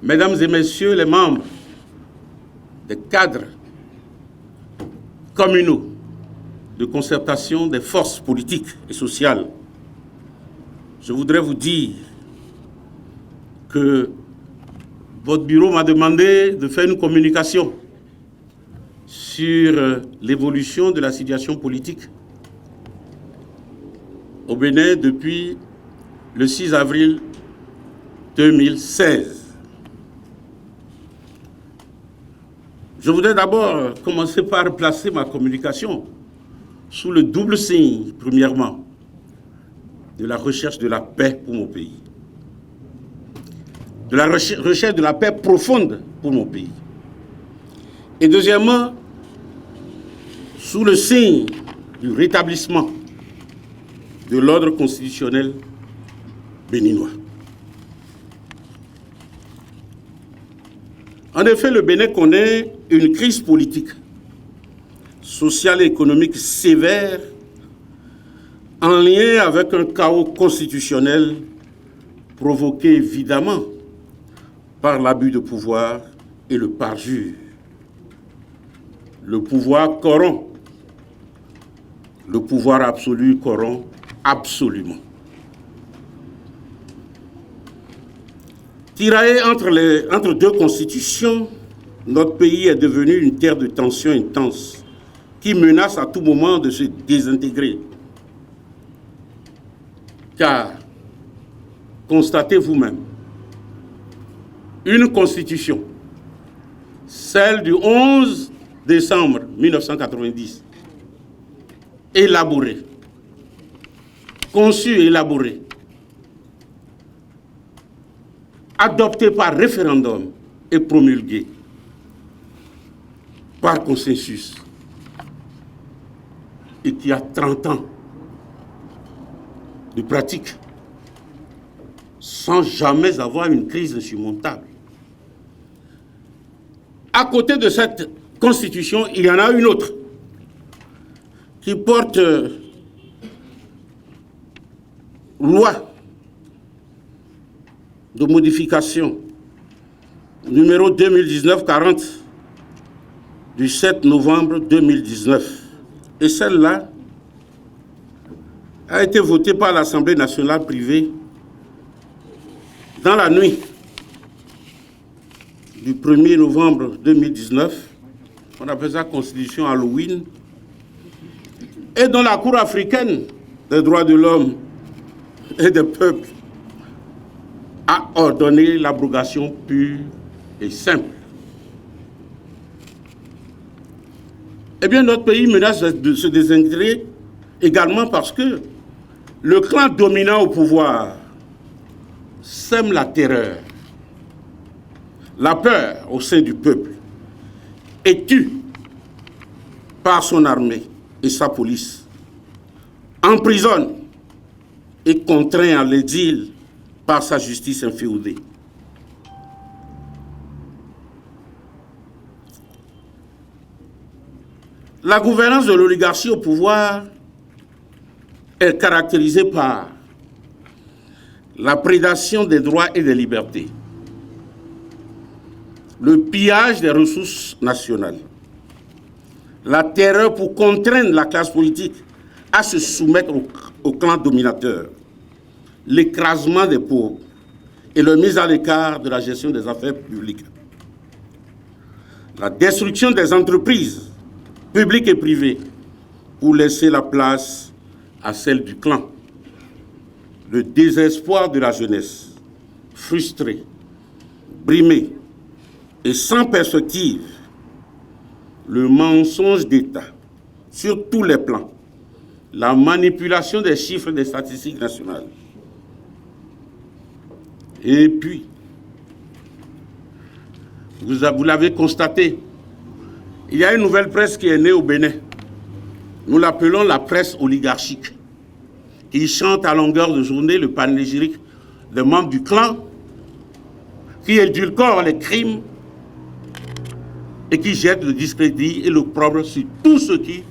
Mesdames et messieurs les membres des cadres communaux de concertation des forces politiques et sociales, je voudrais vous dire que votre bureau m'a demandé de faire une communication sur l'évolution de la situation politique au Bénin depuis le 6 avril 2016. Je voudrais d'abord commencer par placer ma communication sous le double signe, premièrement, de la recherche de la paix pour mon pays, de la recherche de la paix profonde pour mon pays, et deuxièmement, sous le signe du rétablissement de l'ordre constitutionnel béninois. En effet, le Bénin connaît une crise politique, sociale et économique sévère en lien avec un chaos constitutionnel provoqué évidemment par l'abus de pouvoir et le parjure. Le pouvoir corrompt. Le pouvoir absolu corrompt absolument. Tiraillé entre deux constitutions, notre pays est devenu une terre de tensions intenses qui menace à tout moment de se désintégrer. Car, constatez vous-même, une constitution, celle du 11 décembre 1990, élaborée, conçue et élaborée, adoptée par référendum et promulguée par consensus, et qui a 30 ans de pratique, sans jamais avoir une crise insurmontable. À côté de cette constitution, il y en a une autre qui porte loi de modification numéro 2019-40 du 7 novembre 2019. Et celle-là a été votée par l'Assemblée nationale privée dans la nuit du 1er novembre 2019. On appelle ça Constitution Halloween. Et dont la Cour africaine des droits de l'homme et des peuples a ordonné l'abrogation pure et simple. Eh bien, notre pays menace de se désintégrer également parce que le clan dominant au pouvoir sème la terreur, la peur au sein du peuple et tue par son armée et sa police, emprisonne et contraint à l'exil par sa justice inféodée. La gouvernance de l'oligarchie au pouvoir est caractérisée par la prédation des droits et des libertés, le pillage des ressources nationales, la terreur pour contraindre la classe politique à se soumettre au clan dominateur, l'écrasement des pauvres et la mise à l'écart de la gestion des affaires publiques, la destruction des entreprises publiques et privées pour laisser la place à celle du clan, le désespoir de la jeunesse, frustrée, brimée et sans perspective, le mensonge d'État sur tous les plans, la manipulation des chiffres des statistiques nationales. Et puis, vous l'avez constaté, il y a une nouvelle presse qui est née au Bénin. Nous l'appelons la presse oligarchique, qui chante à longueur de journée le panégyrique des membres du clan, qui édulcore les crimes et qui jette le discrédit et l'opprobre sur tous ceux qui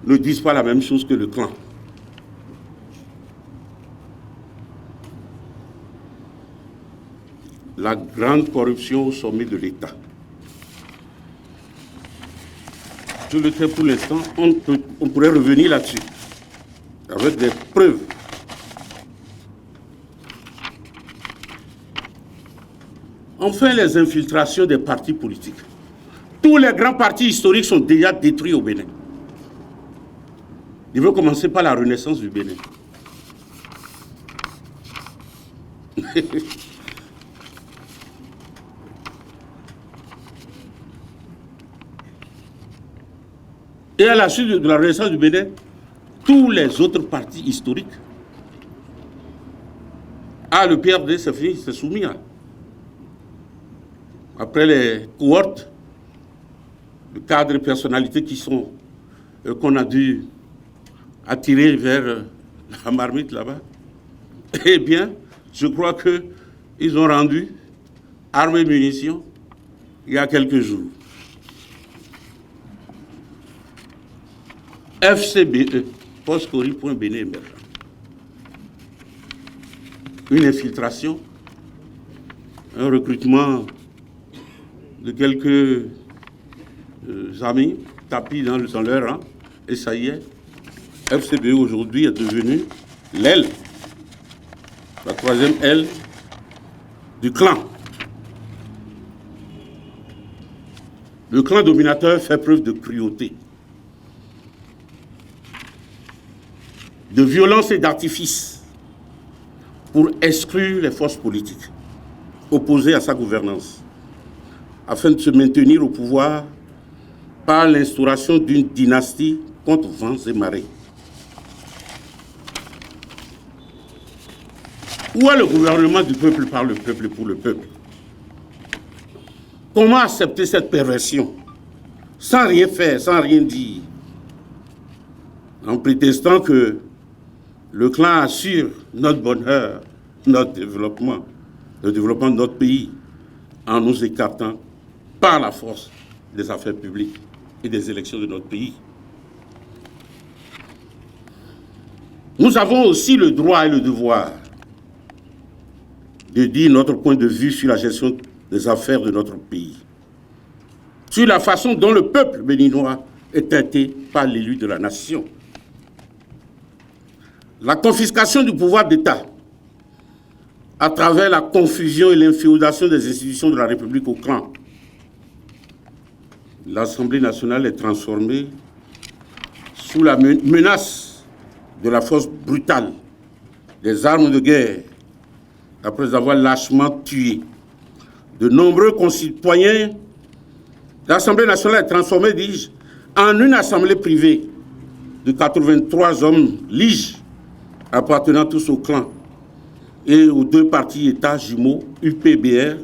ne disent pas la même chose que le clan. la grande corruption au sommet de l'État. Je le sais pour l'instant, on pourrait revenir là-dessus, avec des preuves. Enfin, les infiltrations des partis politiques. Tous les grands partis historiques sont déjà détruits au Bénin. Il veut commencer par la renaissance du Bénin. Et à la suite de la renaissance du Bénin, tous les autres partis historiques, le PRD, c'est fini, c'est soumis. Après les cohortes de cadres et personnalités qu'on a dû attirer vers la marmite là-bas, eh bien, je crois qu'ils ont rendu armes et munitions il y a quelques jours. FCBE, postcori.bene émergent. Une infiltration, un recrutement de quelques amis tapis dans leur rang, et ça y est, FCBE aujourd'hui est devenu l'aile, la troisième aile du clan. Le clan dominateur fait preuve de cruauté, de violence et d'artifice pour exclure les forces politiques opposées à sa gouvernance, afin de se maintenir au pouvoir par l'instauration d'une dynastie contre vents et marées. Où est le gouvernement du peuple par le peuple et pour le peuple? Comment accepter cette perversion sans rien faire, sans rien dire, en prétextant que le clan assure notre bonheur, notre développement, le développement de notre pays, en nous écartant par la force des affaires publiques et des élections de notre pays. Nous avons aussi le droit et le devoir de dire notre point de vue sur la gestion des affaires de notre pays, sur la façon dont le peuple béninois est traité par l'élu de la nation. La confiscation du pouvoir d'État à travers la confusion et l'inféodation des institutions de la République au clan. L'Assemblée nationale est transformée sous la menace de la force brutale, des armes de guerre, après avoir lâchement tué de nombreux concitoyens. L'Assemblée nationale est transformée, dis-je, en une assemblée privée de 83 hommes liges appartenant tous au clan et aux deux partis États jumeaux UPBR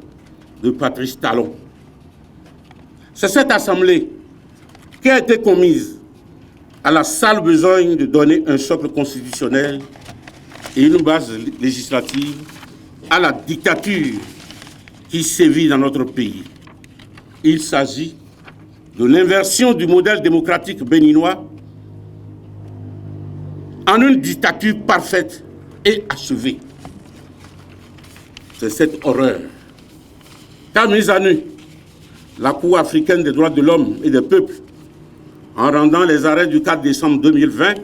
de Patrice Talon. C'est cette assemblée qui a été commise à la sale besogne de donner un socle constitutionnel et une base législative à la dictature qui sévit dans notre pays. Il s'agit de l'inversion du modèle démocratique béninois en une dictature parfaite et achevée. C'est cette horreur qu'a mise à nu la Cour africaine des droits de l'homme et des peuples en rendant les arrêts du 4 décembre 2020,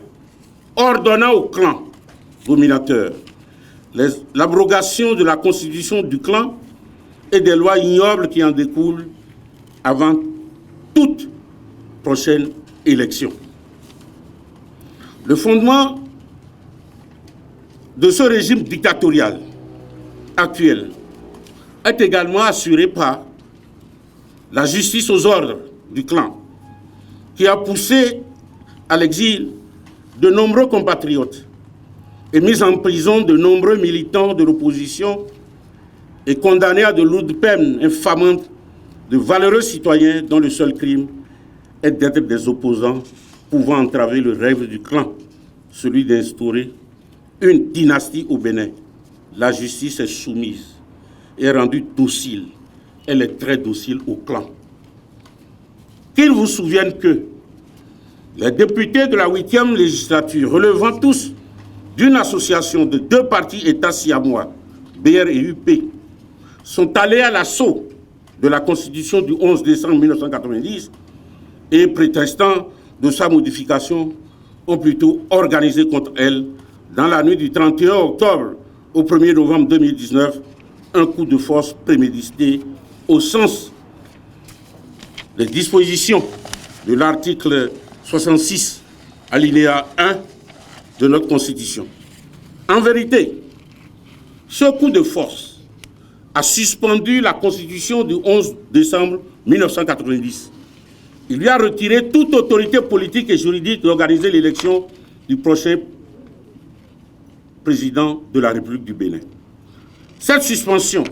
ordonnant au clan dominateur l'abrogation de la constitution du clan et des lois ignobles qui en découlent avant toute prochaine élection. Le fondement de ce régime dictatorial actuel est également assuré par la justice aux ordres du clan, qui a poussé à l'exil de nombreux compatriotes et mis en prison de nombreux militants de l'opposition et condamné à de lourdes peines infamantes de valeureux citoyens dont le seul crime est d'être des opposants pouvant entraver le rêve du clan, celui d'instaurer une dynastie au Bénin. La justice est soumise et est rendue docile. Elle est très docile au clan. Qu'ils vous souviennent que les députés de la 8e législature, relevant tous d'une association de deux partis États siamois, BR et UP, sont allés à l'assaut de la Constitution du 11 décembre 1990 et, prétextant de sa modification, ont plutôt organisé contre elle, dans la nuit du 31 octobre au 1er novembre 2019, un coup de force prémédité au sens des dispositions de l'article 66, alinéa 1 de notre Constitution. En vérité, ce coup de force a suspendu la Constitution du 11 décembre 1990. Il lui a retiré toute autorité politique et juridique d'organiser l'élection du prochain président de la République du Bénin. Cette suspension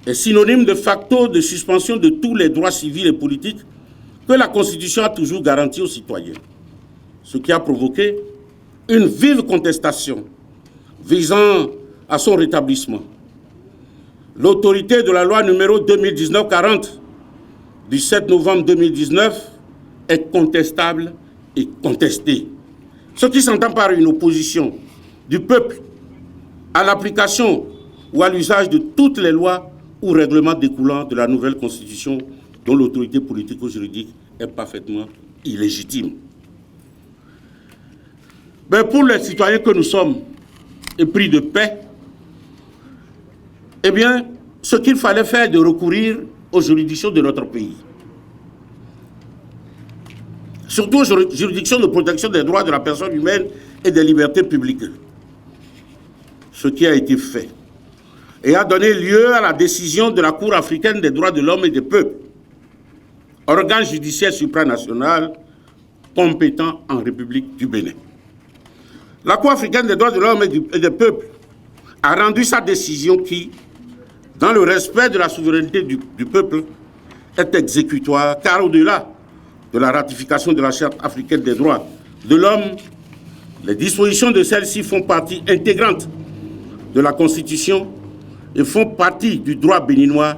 est synonyme de facto de suspension de tous les droits civils et politiques que la Constitution a toujours garantis aux citoyens, ce qui a provoqué une vive contestation visant à son rétablissement. L'autorité de la loi numéro 2019-40 du 7 novembre 2019 est contestable et contestée. Ce qui s'entend par une opposition du peuple à l'application ou à l'usage de toutes les lois ou règlements découlant de la nouvelle Constitution dont l'autorité politico-juridique est parfaitement illégitime. Mais pour les citoyens que nous sommes, épris de paix, eh bien, ce qu'il fallait faire est de recourir aux juridictions de notre pays. Surtout aux juridictions de protection des droits de la personne humaine et des libertés publiques. Ce qui a été fait et a donné lieu à la décision de la Cour africaine des droits de l'homme et des peuples, organe judiciaire supranational compétent en République du Bénin. La Cour africaine des droits de l'homme et des peuples a rendu sa décision qui, dans le respect de la souveraineté du peuple, est exécutoire, car au-delà de la ratification de la Charte africaine des droits de l'homme, les dispositions de celle-ci font partie intégrante de la Constitution et font partie du droit béninois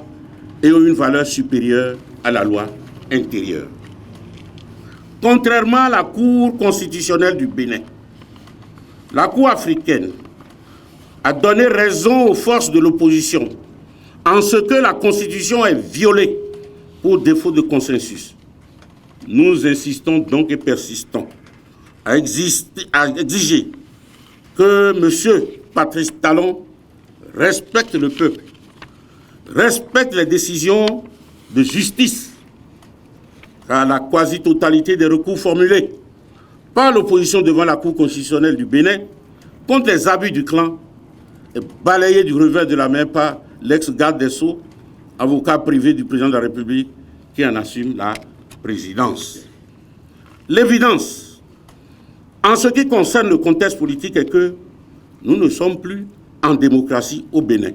et ont une valeur supérieure à la loi intérieure. Contrairement à la Cour constitutionnelle du Bénin, la Cour africaine a donné raison aux forces de l'opposition en ce que la Constitution est violée pour défaut de consensus. Nous insistons donc et persistons à exiger que M. Patrice Talon respecte le peuple, respecte les décisions de justice, car la quasi-totalité des recours formulés par l'opposition devant la Cour constitutionnelle du Bénin contre les abus du clan est balayée du revers de la main par l'ex-garde des Sceaux, avocat privé du président de la République, qui en assume la présidence. L'évidence, en ce qui concerne le contexte politique, est que nous ne sommes plus en démocratie au Bénin.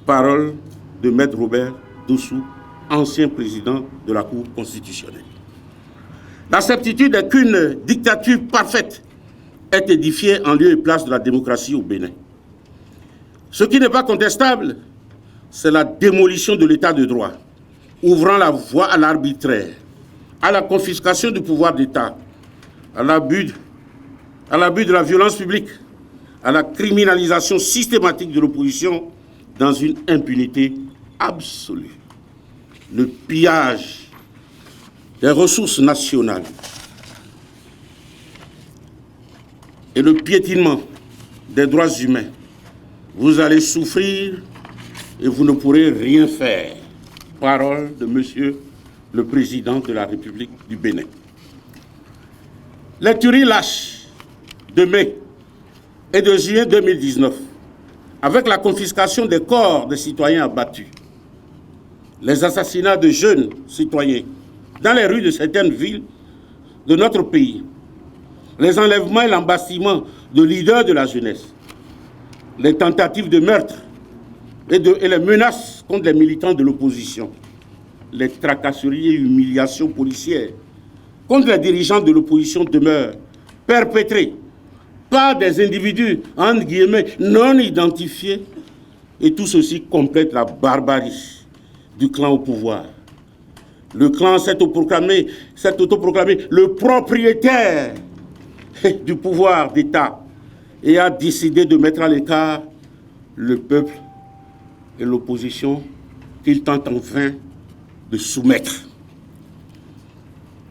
Parole de Maître Robert Dossou, ancien président de la Cour constitutionnelle. La certitude est qu'une dictature parfaite est édifiée en lieu et place de la démocratie au Bénin. Ce qui n'est pas contestable, c'est la démolition de l'état de droit, ouvrant la voie à l'arbitraire, à la confiscation du pouvoir d'État, à l'abus de la violence publique, à la criminalisation systématique de l'opposition dans une impunité absolue. Le pillage des ressources nationales et le piétinement des droits humains. Vous allez souffrir et vous ne pourrez rien faire. Parole de Monsieur le Président de la République du Bénin. Les tueries lâches de mai et de juillet 2019, avec la confiscation des corps des citoyens abattus, les assassinats de jeunes citoyens dans les rues de certaines villes de notre pays, les enlèvements et l'embastillement de leaders de la jeunesse, les tentatives de meurtre et les menaces contre les militants de l'opposition, les tracasseries et humiliations policières contre les dirigeants de l'opposition demeurent perpétrées par des individus, entre guillemets, non identifiés, et tout ceci complète la barbarie du clan au pouvoir. Le clan s'est autoproclamé le propriétaire du pouvoir d'État et a décidé de mettre à l'écart le peuple et l'opposition qu'il tente en vain de soumettre.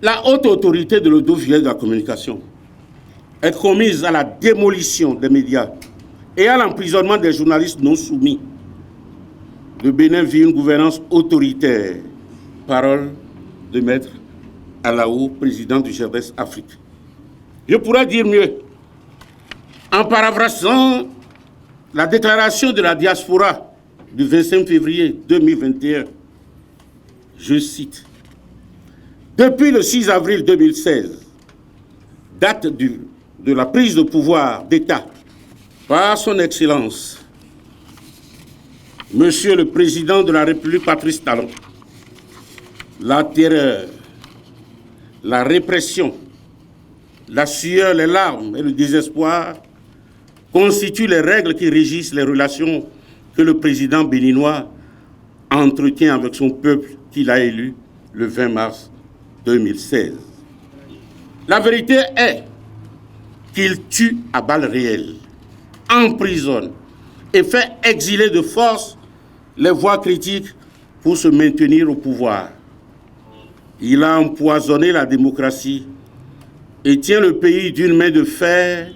La haute autorité de l'audiovisuel de la communication est commise à la démolition des médias et à l'emprisonnement des journalistes non soumis. Le Bénin vit une gouvernance autoritaire. Parole de Maître Alaou, président du GERDES Afrique. Je pourrais dire mieux. En paraphrasant la déclaration de la diaspora du 25 février 2021, je cite: « Depuis le 6 avril 2016, date de la prise de pouvoir d'État par son Excellence, Monsieur le Président de la République Patrice Talon, la terreur, la répression, la sueur, les larmes et le désespoir constituent les règles qui régissent les relations que le président béninois entretient avec son peuple qu'il a élu le 20 mars 2016. La vérité est qu'il tue à balles réelles, emprisonne et fait exiler de force les voix critiques pour se maintenir au pouvoir. Il a empoisonné la démocratie et tient le pays d'une main de fer,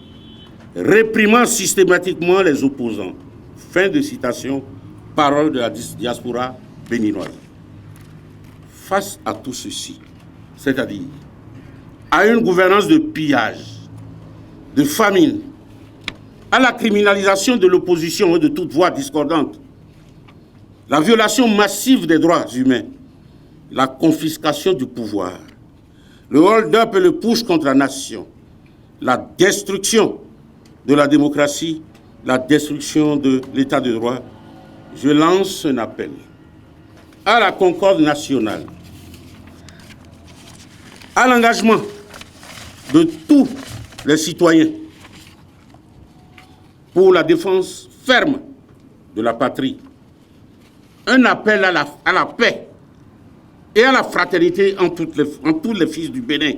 réprimant systématiquement les opposants. » Fin de citation, parole de la diaspora béninoise. Face à tout ceci, c'est-à-dire à une gouvernance de pillage, de famine, à la criminalisation de l'opposition et de toute voix discordante, la violation massive des droits humains, la confiscation du pouvoir, le hold-up et le push contre la nation, la destruction de la démocratie, la destruction de l'état de droit, je lance un appel à la concorde nationale, à l'engagement de tous les citoyens pour la défense ferme de la patrie. Un appel à la paix et à la fraternité en tous les fils du Bénin,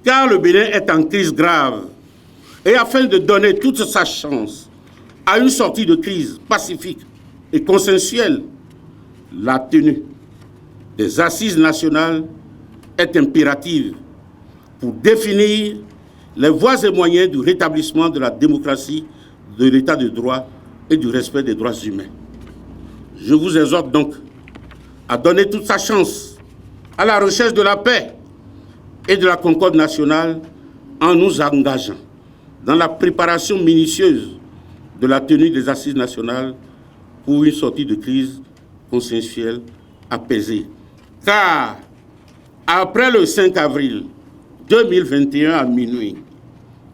car le Bénin est en crise grave. Et afin de donner toute sa chance à une sortie de crise pacifique et consensuelle, la tenue des assises nationales est impérative pour définir les voies et moyens du rétablissement de la démocratie, de l'état de droit et du respect des droits humains. Je vous exhorte donc à donner toute sa chance à la recherche de la paix et de la concorde nationale en nous engageant dans la préparation minutieuse de la tenue des assises nationales pour une sortie de crise consensuelle apaisée. Car après le 5 avril 2021 à minuit,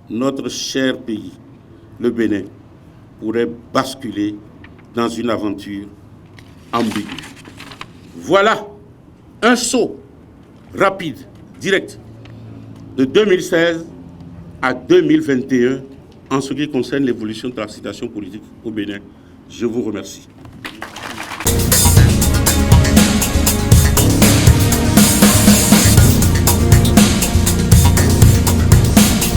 notre cher pays, le Bénin, pourrait basculer dans une aventure ambiguë. Voilà un saut rapide, direct, de 2016 à 2021 en ce qui concerne l'évolution de la situation politique au Bénin. Je vous remercie.